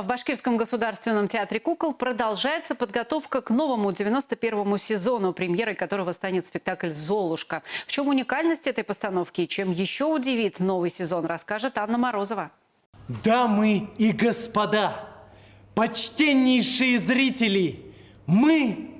В Башкирском государственном театре кукол продолжается подготовка к новому 91-му сезону, премьерой которого станет спектакль «Золушка». В чем уникальность этой постановки и чем еще удивит новый сезон, расскажет Анна Морозова. Дамы и господа, почтеннейшие зрители, мы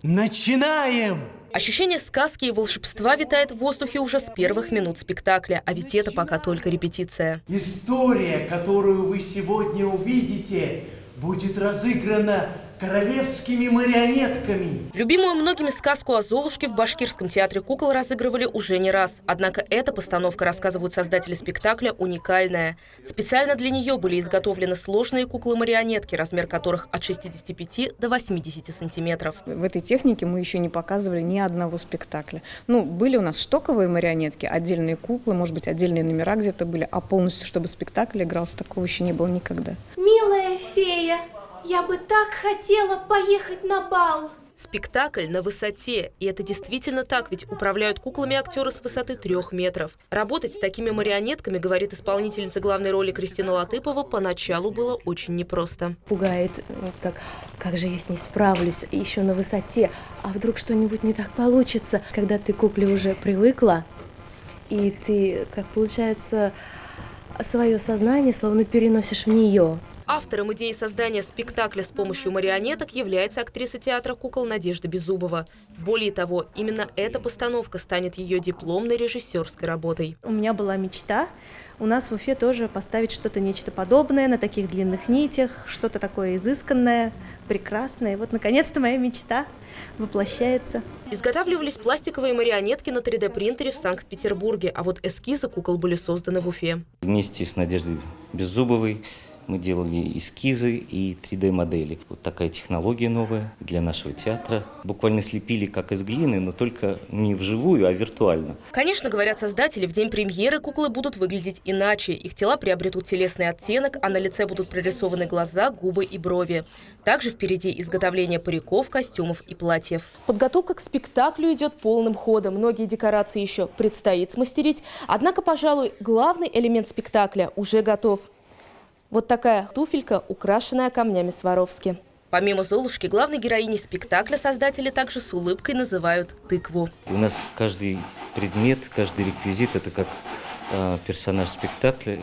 начинаем! Ощущение сказки и волшебства витает в воздухе уже с первых минут спектакля, а ведь это пока только репетиция. История, которую вы сегодня увидите, будет разыграна королевскими марионетками. Любимую многими сказку о Золушке в Башкирском театре кукол разыгрывали уже не раз. Однако эта постановка, рассказывают создатели спектакля, уникальная. Специально для нее были изготовлены сложные куклы-марионетки, размер которых от 65 до 80 сантиметров. В этой технике мы еще не показывали ни одного спектакля. Были у нас штоковые марионетки, отдельные куклы, может быть, отдельные номера где-то были, а полностью, чтобы спектакль игрался, такого еще не было никогда. Милая фея, я бы так хотела поехать на бал. Спектакль на высоте. И это действительно так, ведь управляют куклами актеры с высоты 3 метров. Работать с такими марионетками, говорит исполнительница главной роли Кристина Латыпова, поначалу было очень непросто. Пугает, как же я с ней справлюсь, еще на высоте, а вдруг что-нибудь не так получится, когда ты к кукле уже привыкла, и ты, как получается, свое сознание словно переносишь в нее. Автором идеи создания спектакля с помощью марионеток является актриса театра кукол Надежда Беззубова. Более того, именно эта постановка станет ее дипломной режиссерской работой. У меня была мечта у нас в Уфе тоже поставить что-то, нечто подобное на таких длинных нитях, что-то такое изысканное, прекрасное. И вот, наконец-то, моя мечта воплощается. Изготавливались пластиковые марионетки на 3D-принтере в Санкт-Петербурге, а вот эскизы кукол были созданы в Уфе. Вместе с Надеждой Беззубовой мы делали эскизы и 3D-модели. Вот такая технология новая для нашего театра. Буквально слепили как из глины, но только не вживую, а виртуально. Конечно, говорят создатели, в день премьеры куклы будут выглядеть иначе. Их тела приобретут телесный оттенок, а на лице будут прорисованы глаза, губы и брови. Также впереди изготовление париков, костюмов и платьев. Подготовка к спектаклю идет полным ходом. Многие декорации еще предстоит смастерить. Однако, пожалуй, главный элемент спектакля уже готов. Вот такая туфелька, украшенная камнями Сваровски. Помимо Золушки, главной героиней спектакля создатели также с улыбкой называют тыкву. У нас каждый предмет, каждый реквизит – это как персонаж спектакля.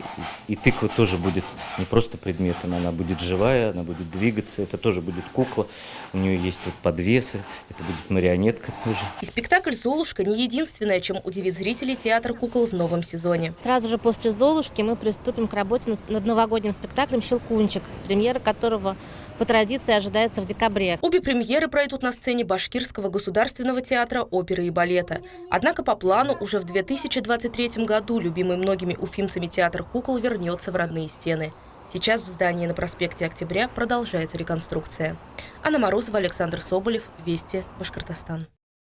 И тыква тоже будет не просто предметом, она будет живая, она будет двигаться, это тоже будет кукла. У нее есть вот подвесы, это будет марионетка тоже. И спектакль «Золушка» не единственное, чем удивит зрителей театра кукол в новом сезоне. Сразу же после «Золушки» мы приступим к работе над новогодним спектаклем «Щелкунчик», премьера которого по традиции ожидается в декабре. Обе премьеры пройдут на сцене Башкирского государственного театра оперы и балета. Однако по плану уже в 2023 году любимый многими уфимцами театр кукол вернется в родные стены. Сейчас в здании на проспекте Октября продолжается реконструкция. Анна Морозова, Александр Соболев, Вести, Башкортостан.